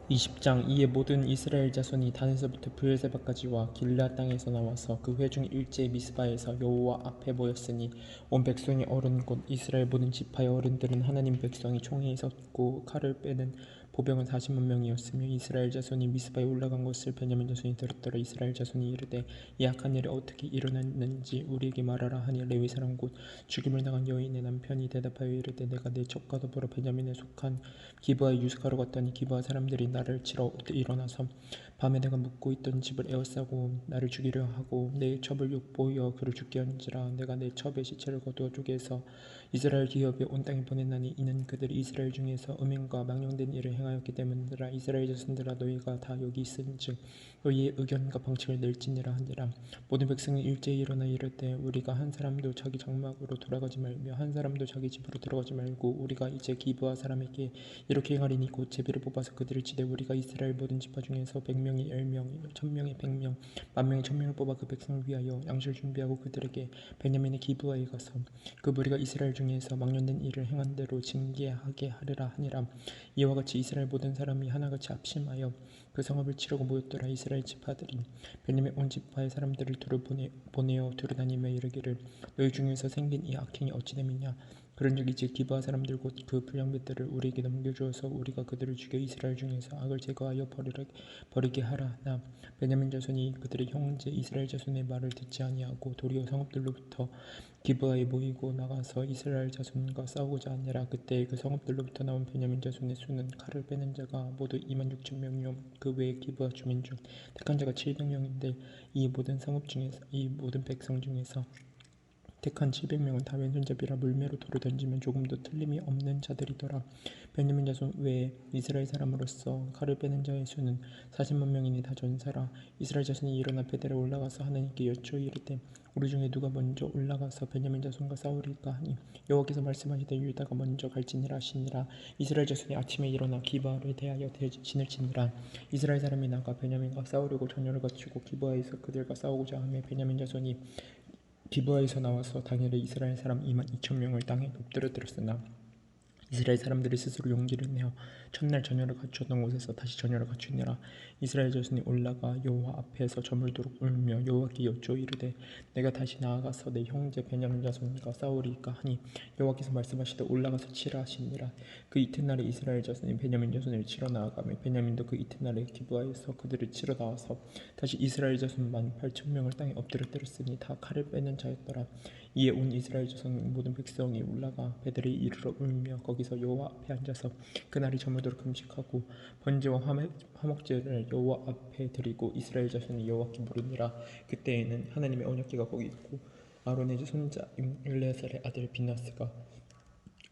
20장. 이에 모든 이스라엘 자손이 단에서부터 브엘세바까지와 길르앗 땅에서 나와서 그 회중 일제 미스바에서 여호와 앞에 모였으니 온 백성의 어른 곧 이스라엘 모든 지파의 어른들은 하나님 백성이 총회에 섰고 칼을 빼는 보병은 40만 명이었으며 이스라엘 자손이 미스바에 올라간 것을 베냐민 자손이 들었더라. 이스라엘 자손이 이르되 이 악한 일이 어떻게 일어났는지 우리에게 말하라 하니 레위 사람 곧 죽임을 당한 여인의 남편이 대답하여 이르되 내가 내 첩과 더불어 베냐민에 속한 기브아에 유숙하러 갔더니 기브아 사람들이 나를 치러 일어나서 밤에 내가 묵고 있던 집을 에워싸고 나를 죽이려 하고 내 첩을 욕보여 그를 죽게 한지라. 내가 내 첩의 시체를 거두어 쪼개서 이스라엘 기업에 온 땅에 보냈나니 이는 그들이 이스라엘 중에서 음행과 망령된 일을 행하였기 때문이라. 이스라엘 자손들아 너희가 다 여기 있은즉 너희의 의견과 방책을 낼지니라 하니라. 모든 백성이 일제히 일어나 이르되 우리가 한 사람도 자기 장막으로 돌아가지 말며 한 사람도 자기 집으로 들어가지 말고 우리가 이제 기브아 사람에게 이렇게 행하리니 곧 제비를 뽑아서 그들을 치되 우리가 이스라엘 모든 지파 중에서 100명이 10명 1000명이 100명 10,000명이 1000명을 뽑아 그 백성을 위하여 양식을 준비하고 그들에게 베냐민의 기브아에 가서 그 무리가 이스라엘 중에서 망령된 일을 행한 대로 징계하게 하리라 하니라. 이와 같이 이스라엘 모든 사람이 하나같이 합심하여 그 성읍을 치려고 모였더라. 이스라엘 지파들이 베냐민 온 지파의 사람들을 두루 보내어 두루다니며 이르기를 너희 중에서 생긴 이 악행이 어찌 됨이냐. 그런즉 이제 기브아 사람들 곧 그 불량배들을 우리에게 넘겨주어서 우리가 그들을 죽여 이스라엘 중에서 악을 제거하여 버리게 하라. 나 베냐민 자손이 그들의 형제 이스라엘 자손의 말을 듣지 아니하고 도리어 성읍들로부터 기브아에 모이고 나가서 이스라엘 자손과 싸우고자 하니라. 그때 그 성읍들로부터 나온 베냐민 자손의 수는 칼을 빼는 자가 모두 26,000명이요 그 외에 기브아 주민 중 택한 자가 700명인데 이 모든 성읍 중에서 이 모든 백성 중에서 택한 700명은 다 왼손잡이라 물매로 돌을 던지면 조금도 틀림이 없는 자들이더라. 베냐민 자손 외에 이스라엘 사람으로서 칼을 빼는 자의 수는 40만 명이니 다 전사라. 이스라엘 자손이 일어나 베델에 올라가서 하나님께 여쭈어 이르되 우리 중에 누가 먼저 올라가서 베냐민 자손과 싸우리까 하니 여호와께서 말씀하시되 유다가 먼저 갈지니라 하시니라. 이스라엘 자손이 아침에 일어나 기브아를 대하여 진을 치니라. 이스라엘 사람이 나가 베냐민과 싸우려고 전열을 갖추고 기브아에서 그들과 싸우고자 하며 베냐민 자손이 기브아에서 나와서 당일에 이스라엘 사람 22,000명을 땅에 엎드려들었으나 이스라엘 사람들이 스스로 용기를 내어 첫날 전열을 갖추었던 곳에서 다시 전열을 갖추니라. 이스라엘 자손이 올라가 여호와 앞에서 저물도록 울며 여호와께 여쭈어 이르되 내가 다시 나아가서 내 형제 베냐민 자손과 싸우리까 하니 여호와께서 말씀하시되 올라가서 치라 하시니라. 그 이튿날에 이스라엘 자손이 베냐민 자손을 치러 나아가며 베냐민도 그 이튿날에 기브아에서 그들을 치러 나와서 다시 이스라엘 자손 18,000명을 땅에 엎드려뜨렸으니 다 칼을 빼는 자였더라. 이에 온 이스라엘 자손 모든 백성이 올라가 베델에 이르러 울며 거기서 여호와 앞에 앉아서 그날이 저물도록 금식하고 번제와 화목제를 여호와 앞에 드리고 이스라엘 자손이 여호와께 물으니라. 그때에는 하나님의 언약궤가 거기 있고 아론의 손자인 엘레아살의 아들 비나스가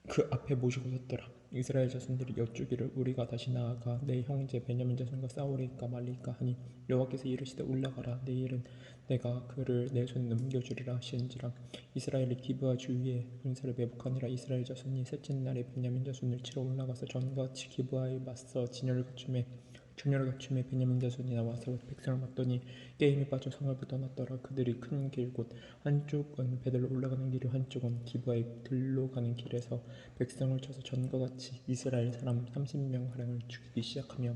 그 앞에 모시고 섰더라. 이스라엘 자손들이 여쭈기를 우리가 다시 나아가 내 형제 베냐민 자손과 싸우리까 말리까 하니 여호와께서 이르시되 올라가라. 내일은 내가 그를 내 손에 넘겨주리라 하시는지라. 이스라엘이 기브아 주위에 군사를 매복하니라. 이스라엘 자손이 셋째 날에 베냐민 자손을 치러 올라가서 전과 같이 기브아에 맞서 전열을 갖추매 베냐민 자손이 나와서 백성을 맞더니 게임에 빠져 성읍을 떠났더라. 그들이 큰 길 곧 한쪽은 베델로 올라가는 길이요 한쪽은 기브아에 들로 가는 길에서 백성을 쳐서 전과 같이 이스라엘 사람 30명 가량을 죽이기 시작하며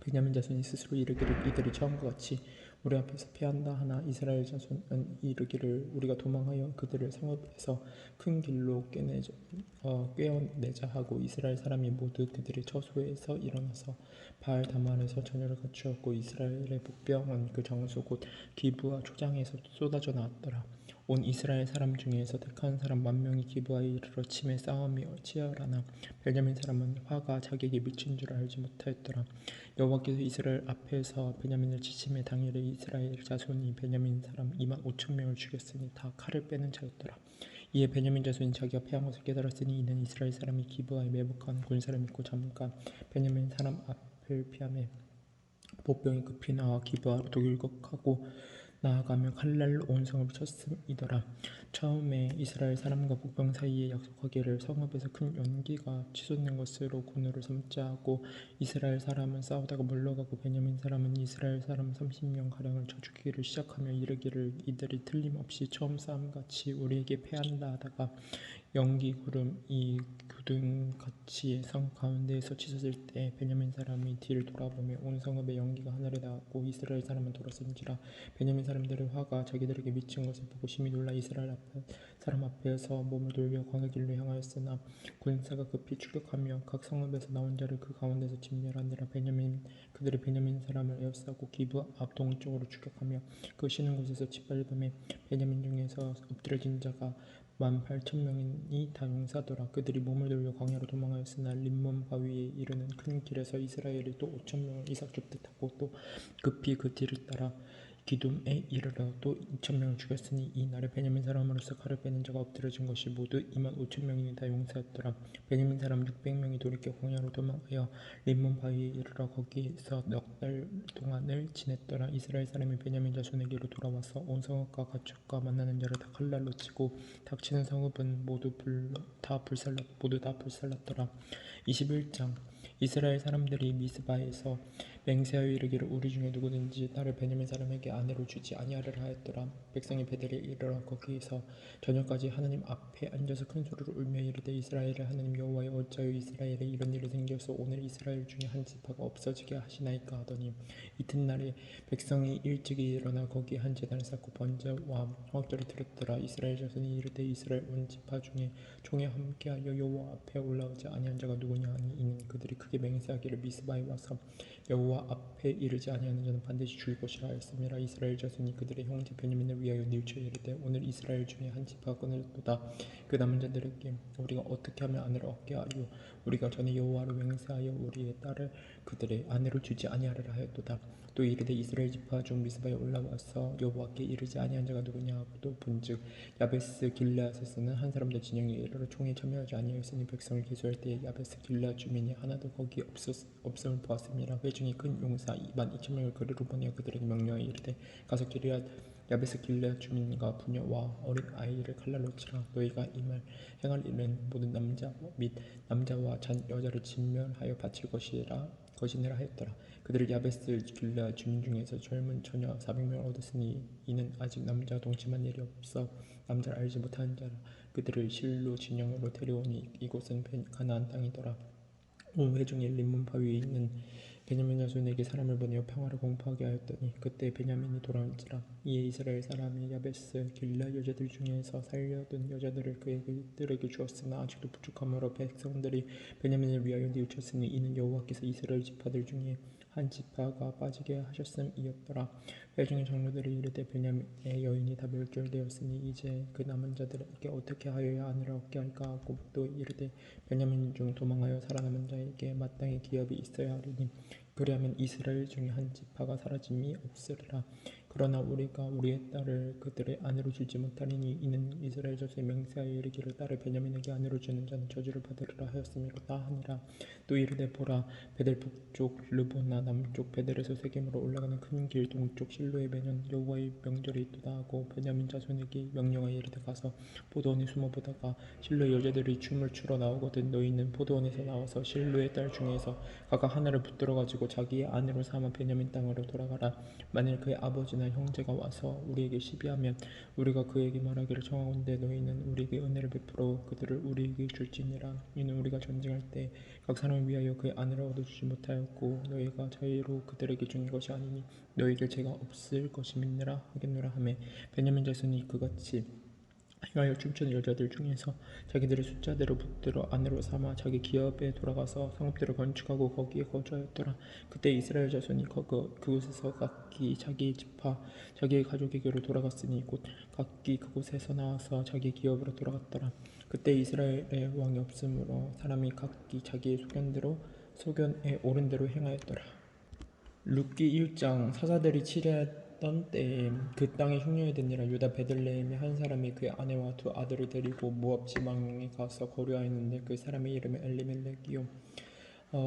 베냐민 자손이 스스로 이르기를 이들이 처음과 같이 우리 앞에서 패한다 하나 이스라엘 자손은 이르기를 우리가 도망하여 그들을 성읍에서 큰 길로 꿰어내자 하고 이스라엘 사람이 모두 그들의 처소에서 일어나서 바알 다말에서 전열을 갖추었고 이스라엘의 복병은 그 장소 곧 기브아 초장에서 쏟아져 나왔더라. 온 이스라엘 사람 중에서 택한 사람 10,000명이 기브아에 이르러 침에 싸움이 치열하나 베냐민 사람은 화가 자기에게 미친 줄 알지 못하였더라. 여호와께서 이스라엘 앞에서 베냐민을 치심에 당일에 이스라엘 자손이 베냐민 사람 25,000명을 죽였으니 다 칼을 빼는 자였더라. 이에 베냐민 자손이 자기가 패한 것을 깨달았으니 이는 이스라엘 사람이 기브아에 매복한 군사를 믿고 잠깐 베냐민 사람 앞을 피하매 복병이 급히 나와 기브아로 돌격하고 나아가며 칼날로 온 성읍을 쳤음이더라. 처음에 이스라엘 사람과 복병 사이에 약속하기를 성읍에서 큰 연기가 치솟는 것으로 군우를 삼자 하고 이스라엘 사람은 싸우다가 물러가고 베냐민 사람은 이스라엘 사람 30명 가량을 쳐 죽이기를 시작하며 이르기를 이들이 틀림없이 처음 싸움같이 우리에게 패한다 하다가 연기 구름이 구름같이 성 가운데에서 치솟을 때 베냐민 사람이 뒤를 돌아보며 온 성읍의 연기가 하늘에 닿았고 이스라엘 사람은 돌아선지라. 베냐민 사람들의 화가 자기들에게 미친 것을 보고 심히 놀라 이스라엘 사람 앞에서 몸을 돌려 광야 길로 향하였으나 군사가 급히 추격하며 각 성읍에서 나온 자를 그 가운데서 진멸하니라. 그들이 베냐민 사람을 에워싸고 기브 앞 동쪽으로 추격하며 그 쉬는 곳에서 짓밟음에 베냐민 중에서 엎드려진 자가 18,000명이 다 용사더라. 그들이 몸을 돌려 광야로 도망하였으나 림몬 바위에 이르는 큰 길에서 이스라엘이 또 5,000명을 이삭 쫓듯하고 또 급히 그 뒤를 따라 기둠에 이르러 또 2,000명을 죽였으니 이 날에 베냐민 사람으로서 칼을 빼는 자가 엎드려진 것이 모두 25,000명이 다 용사였더라. 베냐민 사람 600명이 돌이켜 광야로 도망하여 림몬 바위에 이르러 거기에서 넉 달 동안을 지냈더라. 이스라엘 사람이 베냐민 자손에게로 돌아와서 온 성읍과 가축과 만나는 자를 다 칼날로 치고 닥치는 성읍은 모두 다 불살랐더라. 21장 이스라엘 사람들이 미스바에서 맹세하여 이르기를 우리 중에 누구든지 나를 베냐민 사람에게 아내로 주지 아니하리라 하였더라. 백성이 베델에 이르러 거기에서 저녁까지 하나님 앞에 앉아서 큰 소리로 울며 이르되 이스라엘의 하나님 여호와여 어찌하여 이스라엘에 이런 일이 생겨서 오늘 이스라엘 중에 한 지파가 없어지게 하시나이까 하더니 이튿날에 백성이 일찍이 일어나 거기에 한 제단을 쌓고 번제와 화목제를 드렸더라. 이스라엘 자손이 이르되 이스라엘 온 지파 중에 종에 함께하여 여호와 앞에 올라오지 아니한 자가 누구냐 하니 이는 그들이 크게 맹세하기를 미스바에 와서 여호와 앞에 이르지 아니하는 자는 반드시 죽일 것이라 하였음이라. 이스라엘 자손이 그들의 형제 베냐민을 위하여 뉘우쳐 이르되 오늘 이스라엘 중에 한 지파가 끊어졌도다. 그 남은 자들에게 우리가 어떻게 하면 아내를 얻게 하여 우리가 전에 여호와로 맹세하여 우리의 딸을 그들의 아내로 주지 아니하리라 하였도다. 또 이르되 이스라엘 지파 중 미스바에 올라와서 여호와께 이르지 아니한 자가 누구냐 하고 또 본즉 야베스 길르앗에서는 한 사람도 진영에 이르러 총에 참여하지 아니하였으니 백성을 기수할 때에 야베스 길르앗 주민이 하나도 거기 없음을 보았음이라. 회중이 큰 용사 22,000명을 거리로 보내어 그들에게 명령하여 이르되 가서 야베스 길르앗 주민과 부녀와 어린 아이를 칼날로 치라. 너희가 이 말 행할 일은 모든 남자 및 남자와 여자를 진멸하여 바칠 것이니라 하였더라. 그들을 야베스 길르앗 주민 중에서 젊은 처녀 400명을 얻었으니 이는 아직 남자와 동침한 일이 없어 남자를 알지 못하는 자라. 그들을 실로 진영으로 데려오니 이곳은 가나안 땅이더라. 온 회중이 림몬 바위에 있는 베냐민 자손에게 사람을 보내어 평화를 공포하게 하였더니 그때 베냐민이 돌아온지라. 이에 이스라엘 사람이 야베스 길르앗 여자들 중에서 살려둔 여자들을 그들에게 주었으나 아직도 부족함으로 백성들이 베냐민을 위하여 뉘우쳤으니 이는 여호와께서 이스라엘 지파들 중에 한 지파가 빠지게 하셨음이었더라. 회중의 장로들이 이르되 베냐민의 여인이 다 멸절되었으니 이제 그 남은 자들에게 어떻게 하여야 아내를 얻게 할까 하고 또 이르되 베냐민 중 도망하여 살아남은 자에게 마땅히 기업이 있어야 하리니 그리하면 이스라엘 중에 한 지파가 사라짐이 없으리라. 그러나 우리가 우리의 딸을 그들의 아내로 주지 못하리니 이는 이스라엘 자손이 맹세하여 이르기를 딸을 베냐민에게 아내로 주는 자는 저주를 받으리라 하였음이로다 하니라. 또 이르되 보라 베델 북쪽 르보나 남쪽 베델에서 세겜으로 올라가는 큰 길 동쪽 실로에 매년 여호와의 명절이 있도다 하고 베냐민 자손에게 명령하여 이르되 가서 포도원에 숨어 보다가 실로의 여자들이 춤을 추러 나오거든 너희는 포도원에서 나와서 실로의 딸 중에서 각각 하나를 붙들어 가지고 자기의 아내로 삼아 베냐민 땅으로 돌아가라. 만일 그의 아버지나 형제가 와서 우리에게 시비하면 우리가 그에게 말하기를 청하건대 너희는 우리에게 은혜를 베풀어 그들을 우리에게 줄지니라. 이는 우리가 전쟁할 때 각 사람을 위하여 그의 아내를 얻어주지 못하였고 너희가 자유로 그들에게 준 것이 아니니 너희에게 죄가 없을 것임이니라 하겠노라 하매 베냐민 자손이 그같이 행하여 춤추는 여자들 중에서 자기들의 숫자대로 붙들어 아내로 삼아 자기 기업에 돌아가서 성읍들을 건축하고 거기에 거주하였더라. 그때 이스라엘 자손이 그곳에서 각기 자기 지파 자기의 가족에게로 돌아갔으니 곧 각기 그곳에서 나와서 자기 기업으로 돌아갔더라. 그때 이스라엘의 왕이 없으므로 사람이 각기 자기의 소견에 옳은 대로 행하였더라. 룻기 1장 사사들이 치려던 때에 그 땅에 흉년이 되니라. 유다 베들레헴의 한 사람이 그의 아내와 두 아들을 데리고 모압 지방에 가서 거류하였는데 그 사람의 이름은 엘리멜렉이요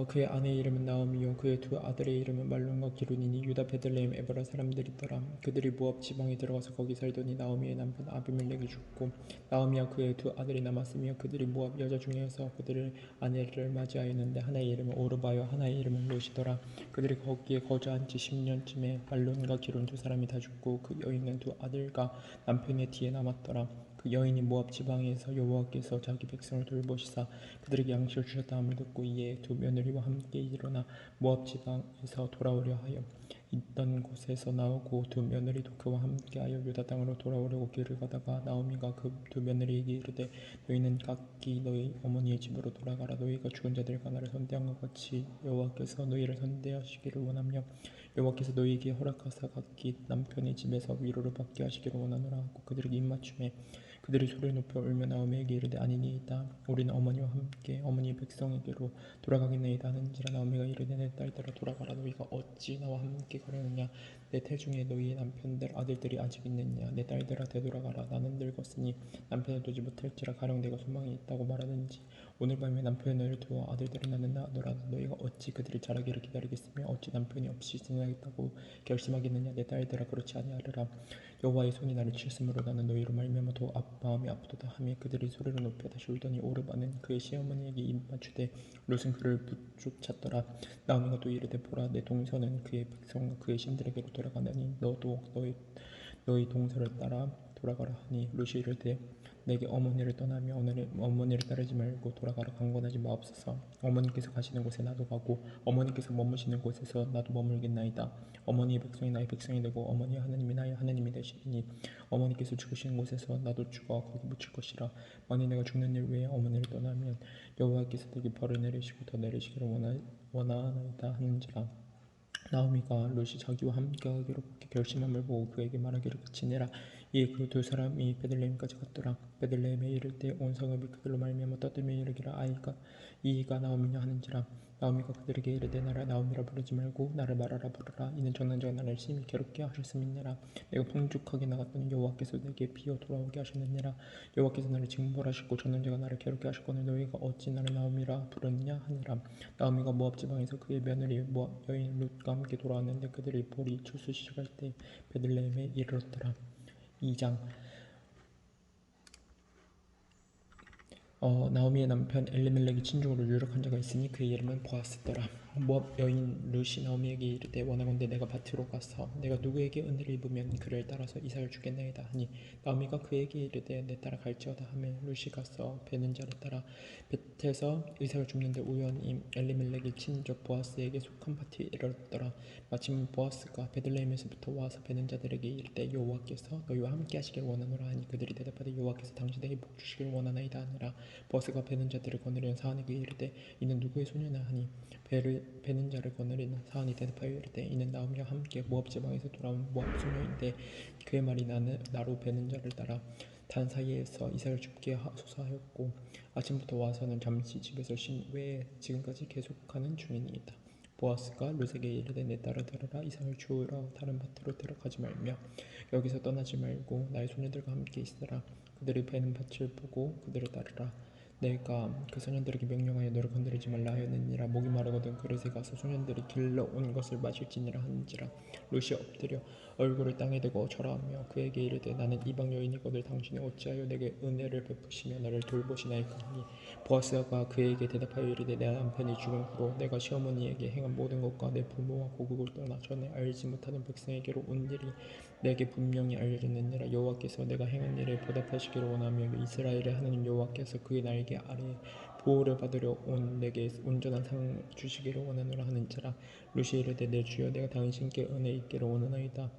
그의 아내의 이름은 나오미요 그의 두 아들의 이름은 말론과 기룬이니 유다 베들레헴 에브라 사람들이더라. 그들이 모압 지방에 들어가서 거기 살더니 나오미의 남편 아비멜렉이 죽고 나오미와 그의 두 아들이 남았으며 그들이 모압 여자 중에서 그들의 아내를 맞이하였는데 하나의 이름은 오르바요 하나의 이름은 롯이더라. 그들이 거기에 거주한 지 10년쯤에 말론과 기룬 두 사람이 다 죽고 그 여인은 두 아들과 남편의 뒤에 남았더라. 그 여인이 모압 지방에서 여호와께서 자기 백성을 돌보시사 그들에게 양식을 주셨다 함을 듣고 이에 두 며느리와 함께 일어나 모압 지방에서 돌아오려 하여 있던 곳에서 나오고 두 며느리도 그와 함께하여 유다 땅으로 돌아오려고 길을 가다가 나오미가 그 두 며느리에게 이르되 너희는 각기 너희 어머니의 집으로 돌아가라. 너희가 죽은 자들과 나를 선대한 것 같이 여호와께서 너희를 선대하시기를 원하며 여호와께서 너희에게 허락하사 각기 남편의 집에서 위로를 받게 하시기를 원하노라 하고 그들에게 입맞춤에 그들이 소리를 높여 울며 나오미에게 이르되 아니니이다. 우리는 어머니와 함께 어머니의 백성에게로 돌아가겠나이다 하는지라. 나오미가 이르되 내 딸들아 돌아가라. 너희가 어찌 나와 함께 가려느냐. 내 태중에 너희의 남편들 아들들이 아직 있느냐. 내 딸들아 되돌아가라. 나는 늙었으니 남편을 두지 못할지라 가령 내가 소망이 있다고 말하는지 오늘 밤에 남편의 너희를 두어 아들들을 낳는다 너희가 어찌 그들을 자라기를 기다리겠으며 어찌 남편이 없이 지내겠다고 결심하겠느냐. 내 딸들아 그렇지 아니하리라. 여호와의 손이 나를 쳤으므로 나는 너희로 말미암아 더 마음이 아프도다 하며 그들이 소리를 높여 다시 울더니 오르바는 그의 시어머니에게 입맞추되 롯은 그를 붙쫓았더라. 나오미가 또 이르되 보라 내 동서는 그의 백성과 그의 신들에게로 돌아가나니 너도 너희 동서를 따라 돌아가라 하니 롯이 이르되 내게 어머니를 떠나며 어머니를 따르지 말고 돌아가라. 강권하지 마옵소서. 어머니께서 가시는 곳에 나도 가고 어머니께서 머무시는 곳에서 나도 머물겠나이다. 어머니의 백성이 나의 백성이 되고 어머니의 하나님이 나의 하나님이 되시리니 어머니께서 죽으시는 곳에서 나도 죽어 거기 묻힐 것이라. 만일 내가 죽는 일 외에 어머니를 떠나면 여호와께서 내게 벌을 내리시고 더 내리시기를 원하나이다 하는지라. 나오미가 롯이 자기와 함께하기로 결심함을 보고 그에게 말하기를 같이 내라. 이에 그 두 사람이 베들레헴까지 갔더라. 베들레헴에 이를 때 온 성읍이 그들로 말미암아 떠들며 이르기를 이가 나오미냐 하는지라. 나오미가 그들에게 이르되 나를 나오미라 부르지 말고 나를 마라라 부르라. 이는 전능자가 나를 심히 괴롭게 하셨음이니라. 내가 풍족하게 나갔더니 여호와께서 내게 비어 돌아오게 하셨느니라. 여호와께서 나를 징벌하시고 전능자가 나를 괴롭게 하셨거늘 너희가 어찌 나를 나오미라 부르느냐 하니라. 나오미가 모압 지방에서 그의 며느리 모압 여인 룻과 함께 돌아왔는데 그들이 볼이 출수 시작할 때 베들레헴에 이르렀더라. 2장 나오미의 남편 엘리멜렉이 친중으로 유력한 자가 있으니 그의 이름은 보아스더라. 모압 여인 룻이 나오미에게 이르되 원하건대 내가 밭으로 가서 내가 누구에게 은혜를 입으면 그를 따라서 이삭을 주겠나이다 하니 나오미가 그에게 이르되 내 따라 갈지어다 하며 룻이 가서 베는 자를 따라 벳에서 이삭을 줍는데 우연히 엘리멜렉의 친족 보아스에게 속한 밭에 이르렀더라. 마침 보아스가 베들레헴에서부터 와서 베는 자들에게 이르되 여호와께서 너희와 함께 하시길 원하노라 하니 그들이 대답하되 여호와께서 당신에게 복 주시길 원하나이다 하니라. 보아스가 베는 자들을 거느리는 사안에게 이르되 이는 누구의 소녀냐 하니 베는 자를 거느리는 사안이 대답하여 이르되 이는 나오미와 함께 모압 지방에서 돌아온 모압 소녀인데 그의 말이 나로 베는 자를 따라 단 사이에서 이삭을 줍게 하소서 하였고 아침부터 와서는 잠시 집에서 쉰 외에 지금까지 계속하는 중이니이다. 보아스가 룻에게 이르되 내 딸을 들으라. 이삭을 주우러 다른 밭으로 들어가지 말며 여기서 떠나지 말고 나의 소녀들과 함께 있으라. 그들이 베는 밭을 보고 그들을 따르라. 내가 그 소년들에게 명령하여 너를 건드리지 말라 하였느니라. 목이 마르거든 그릇에 가서 소년들이 길러 온 것을 마실지니라 하는지라. 룻이 엎드려 얼굴을 땅에 대고 절하며 그에게 이르되 나는 이방 여인이거늘 당신이 어찌하여 내게 은혜를 베푸시며 나를 돌보시나이까 하니 보아스가 그에게 대답하여 이르되 내 남편이 죽은 후로 내가 시어머니에게 행한 모든 것과 내 부모와 고국을 떠나 전에 알지 못하는 백성에게로 온 일이 내게 분명히 알려졌느니라. 여호와께서 내가 행한 일에 보답하시기를 원하며 이스라엘의 하나님 여호와께서 그의 날개 아래에 보호를 받으려 온 내게 온전한 상 주시기를 원하노라 하는지라. 룻이 이르되 내 주여 내가 당신께 은혜 있기를 원하나이다.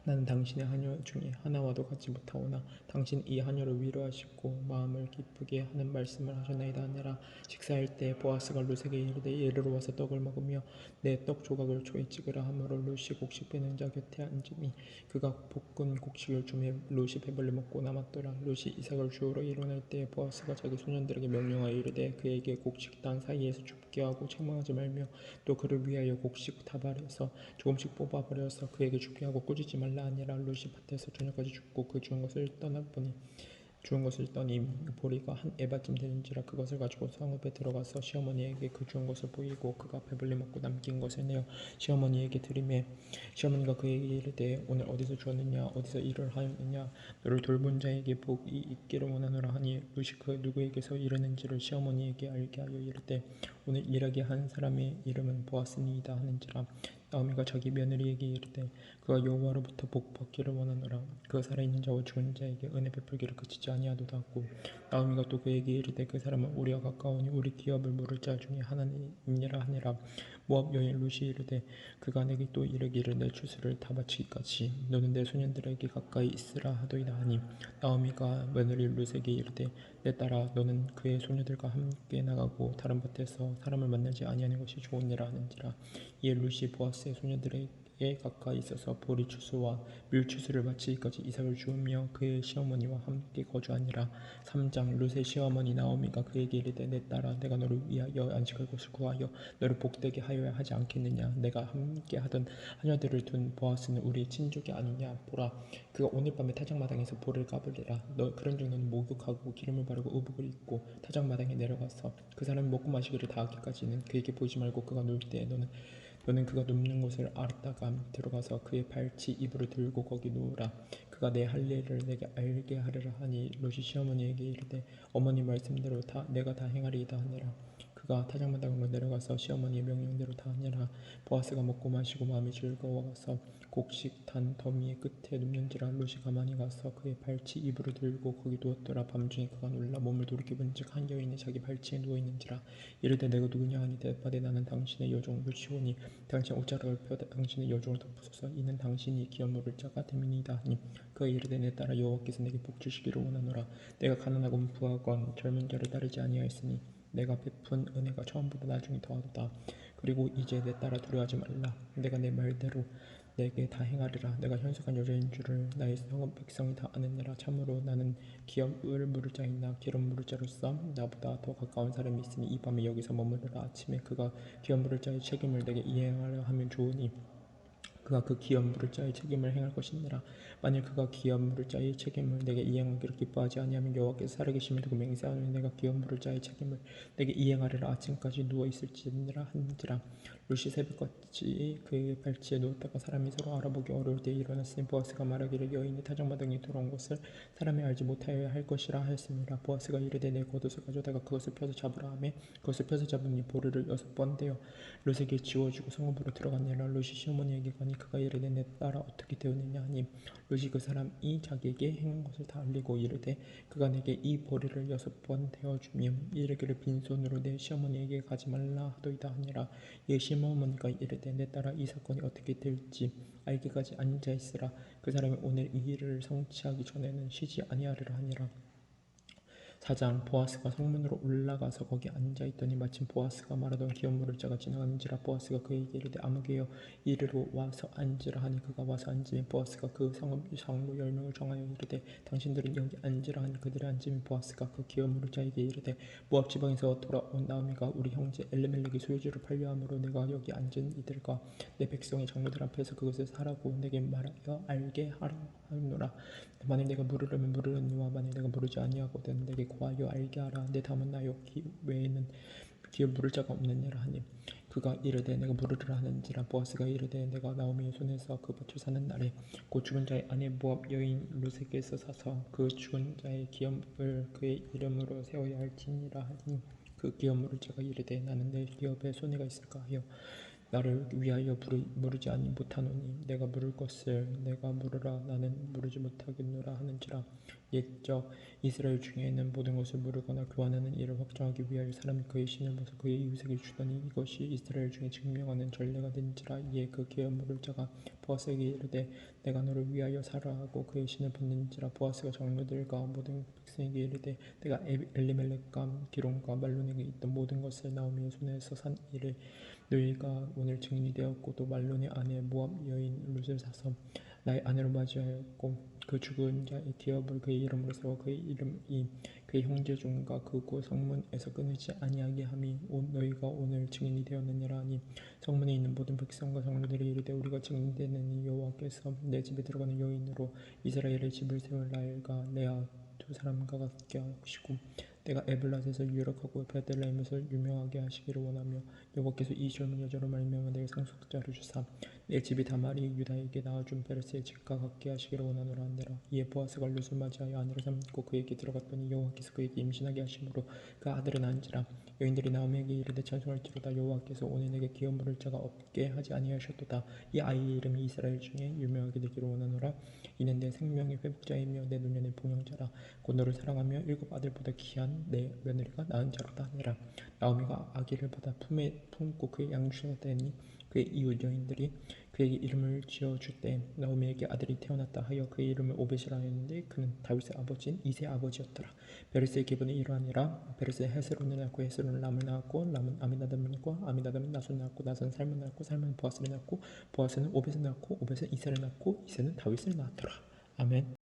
나는 당신의 하녀 중에 하나와도 같지 못하오나 당신 이 하녀를 위로하시고 마음을 기쁘게 하는 말씀을 하셨나이다 하니라. 식사할 때 보아스가 룻에게 이르되 이리로 와서 떡을 먹으며 내 떡 조각을 초에 찍으라 하므로 룻이 곡식 빼는 자 곁에 앉으니 그가 볶은 곡식을 주매 룻이 배불리 먹고 남았더라. 룻이 이삭을 주우러 일어날 때 보아스가 자기 소년들에게 명령하여 이르되 그에게 곡식 단 사이에서 줍게 하고 책망하지 말며 또 그를 위하여 곡식 다발에서 조금씩 뽑아버려서 그에게 줍게 하고 꾸짖지 말라 하니라. 룻이 밭에서 저녁까지 줍고 그 주운 것을 떠니 보리가 한 에바쯤 되는지라. 그것을 가지고 성읍에 들어가서 시어머니에게 그 주운 것을 보이고 그가 배불리 먹고 남긴 것을 내어 시어머니에게 드리매 시어머니가 그에게 이르되 오늘 어디서 주었느냐 어디서 일을 하였느냐 너를 돌본 자에게 복이 있기를 원하노라 하니 룻이 그 누구에게서 이르는지를 시어머니에게 알게 하여 이르되 오늘 일하게 한 사람의 이름은 보아스니이다 하는지라. 나오미가 자기 며느리에게 이르되 그가 여호와로부터 복 받기를 원하노라. 그가 살아있는 자와 죽은 자에게 은혜 베풀기를 그치지 아니하도다 하고 나오미가 또 그에게 이르되 그 사람은 우리와 가까우니 우리 기업을 물을 자 중에 하나니라 하니라. 모압 여인 룻이 이르되 그가 내게 또 이르기를 내 추수를 다 바치기까지 너는 내 소년들에게 가까이 있으라 하더이다 하니 나오미가 며느리 룻에게 이르되 내 딸아 너는 그의 소녀들과 함께 나가고 다른 밭에서 사람을 만나지 아니하는 것이 좋으니라 하는지라. 이에 룻이 보아스의 소녀들에게 가까이 있어서 보리 추수와 밀 추수를 마치기까지 이삭을 주우며 그의 시어머니와 함께 거주하니라. 3장 룻의 시어머니 나오미가 그에게 이르되 내 딸아 내가 너를 위하여 안식할 곳을 구하여 너를 복되게 하여야 하지 않겠느냐. 내가 함께 하던 하녀들을 둔 보아스는 우리의 친족이 아니냐. 보라 그가 오늘 밤에 타작마당에서 볼을 까불리라. 너 그런즉 너는 목욕하고 기름을 바르고 의복을 입고 타작마당에 내려가서 그 사람이 먹고 마시기를 다 하기까지는 그에게 보이지 말고 그가 놀 때에 너는 그가 눕는 곳을 알았다가 들어가서 그의 발치 이불을 들고 거기 누우라. 그가 내 할 일을 내게 알게 하리라 하니 롯이 시어머니에게 이르되 어머니 말씀대로 내가 다 행하리이다 하니라. 그가 타작마당으로 내려가서 시어머니의 명령대로 다 하니라. 보아스가 먹고 마시고 마음이 즐거워서 곡식 단 더미의 끝에 눕는지라. 롯이 가만히 가서 그의 발치 이불을 들고 거기 누웠더라. 밤중에 그가 놀라 몸을 돌이켜본즉 한 여인이 자기 발치에 누워있는지라. 이르되 내가 누구냐 하니 대답하되 나는 당신의 여종 롯이오니 당신 옷자락을 펴 당신의 여종을 덮으소서. 이는 당신이 기업 물을 자가 됨이니이다 하니 그가 이르되 내 딸아 여호와께서 내게 복 주시기를 원하노라. 내가 가난하건 부하건 젊은 자를 따르지 아니하였으니 내가 베푼 은혜가 처음보다 나중에 더하도다. 그리고 이제 내 딸아 두려워하지 말라. 내가 내 말대로 내게 다 행하리라. 내가 현숙한 여자인 줄을 나의 성읍 백성이 다 아느니라. 참으로 나는 기업을 물을 자이나 기름 물을 자로서 나보다 더 가까운 사람이 있으니 이 밤에 여기서 머무르라. 아침에 그가 기업 물을 자의 책임을 내게 이행하려 하면 좋으니 그가 그 기업 물을 자의 책임을 행할 것이니라. 만일 그가 기업 물을 자의 책임을 내게 이행하기를 기뻐하지 아니하면 여호와께서 살아계심을 두고 맹세하노니 내가 기업 물을 자의 책임을 내게 이행하리라. 아침까지 누워 있을지니라 한지라. 룻이 새벽까지 그의 발치에 누웠다가 사람이 서로 알아보기 어려울 때에 일어났으니 보아스가 말하기를 여인이 타작마당에 들어온 것을 사람이 알지 못하여야 할 것이라 하였습니다. 보아스가 이르되 내 겉옷을 가져다가 그것을 펴서 잡으라 하매 그것을 펴서 잡으니 보리를 6번 떼어 룻에게 지워주고 성읍으로 들어갔느니라. 룻이 시어머니에게 가니 그가 이르되 내 딸아 어떻게 되었느냐 하니 룻이 그 사람이 자기에게 행한 것을 다 알리고 이르되 그가 내게 이 보리를 6번 태워주며 이르기를 빈손으로 내 시어머니에게 가지 말라 하더이다 하니라. 이에 시어머니가 이르되 내 딸아 이 사건이 어떻게 될지 알기까지 앉아있으라. 그 사람이 오늘 이 일을 성취하기 전에는 쉬지 아니하리라 하니라. 4장 보아스가 성문으로 올라가서 거기 앉아있더니 마침 보아스가 말하던 기업 물을 자가 지나가는지라. 보아스가 그에게 이르되 아무개여 이리로 와서 앉으라 하니 그가 와서 앉으면 보아스가 그 성읍 장로 10명을 정하여 이르되 당신들은 여기 앉으라 하니 그들이 앉으면 보아스가 그 기업 물을 자에게 이르되 모압 지방에서 돌아온 나오미가 우리 형제 엘리멜렉의 소유주를 팔려함으로 내가 여기 앉은 이들과 내 백성의 장로들 앞에서 그것을 사라고 내게 말하여 알게 하노라. 만일 내가 물으려면 물으려니와 만일 내가 물으지 아니하거든 내게 고하여 알게 하라. 내 담은 나요 외에는 기업 물을 자가 없느니라 하니 그가 이르되 내가 물으리라 하는지라. 보아스가 이르되 내가 나오미의 손에서 그 밭을 사는 날에 곧 죽은 자의 아내 모압 여인 룻에게서 사서 그 죽은 자의 기업을 그의 이름으로 세워야 할지니라 하니 그 기업 물을 자가 이르되 나는 내 기업에 손해가 있을까 하여 나를 위하여 물으지 못하노니 내가 물을 것을 내가 물으라. 나는 물으지 못하겠노라 하는지라. 옛적 이스라엘 중에는 모든 것을 물으거나 교환하는 일을 확정하기 위하여 사람이 그의 신을 벗어 그의 이웃에게 주더니 이것이 이스라엘 중에 증명하는 전례가 된지라. 이에 그 기업 물을 자가 보아스에게 이르되 내가 너를 위하여 사라 하고 그의 신을 벗는지라. 보아스가 장로들과 모든 백성에게 이르되 내가 엘리멜렉과 기론과 말론에게 있던 모든 것을 나오미의 손에서 산 일을 너희가 오늘 증인이 되었고 또 말론의 아내 모압 여인 룻을 사서 나의 아내로 맞이하였고 그 죽은 자의 기업을 그의 이름으로 세워 그의 이름이 그의 형제 중과 그곳 성문에서 끊이지 아니하게 함이 너희가 오늘 증인이 되었느니라 하니 성문에 있는 모든 백성과 장로들이 이르되 우리가 증인되느니 여호와께서 내 집에 들어가는 여인으로 이스라엘의 집을 세울 라엘과 레아 두 사람과 같게 하시고 내가 에블랏에서 유력하고 베들레헴에서 유명하게 하시기를 원하며 여호와께서 이 젊은 여자로 말미암아 내게 상속자를 주사 내 집이 다말이 유다에게 낳아준 베레스의 집과 같게 하시기를 원하노라 하니라. 이에 보아스가 룻을 맞이하여 아내로 삼고 그에게 들어갔더니 여호와께서 그에게 임신하게 하심으로 그 아들을 낳은지라. 여인들이 나오미에게 이르되 찬송할지로다 여호와께서 오늘 내게 기업 물을 자가 없게 하지 아니하셨도다. 이 아이의 이름이 이스라엘 중에 유명하게 되기를 원하노라. 이는 내 생명의 회복자이며 내 노년의 봉영자라. 곧 너를 사랑하며 일곱 아들보다 귀한 내 며느리가 낳은 자로다 하니라. 나오미가 아기를 받아 품에 품고 그의 양육시가 되니 그의 이웃 여인들이 그에게 이름을 지어줄 때 나오미에게 아들이 태어났다 하여 그의 이름을 오벳이라 하였는데 그는 다윗의 아버지인 이새의 아버지였더라. 베레스의 기분이 이러하니라. 베레스는 헤스론을 낳고 헤스론은 람을 낳았고 람은 아미나답을 낳고 아미나답은 나손을 낳았고 나손은 살몬을 낳았고 살몬은 보아스를 낳았고 보아스는 오벳을 낳았고 오벳은 이새를 낳았고 이새는 다윗을 낳았더라. 아멘.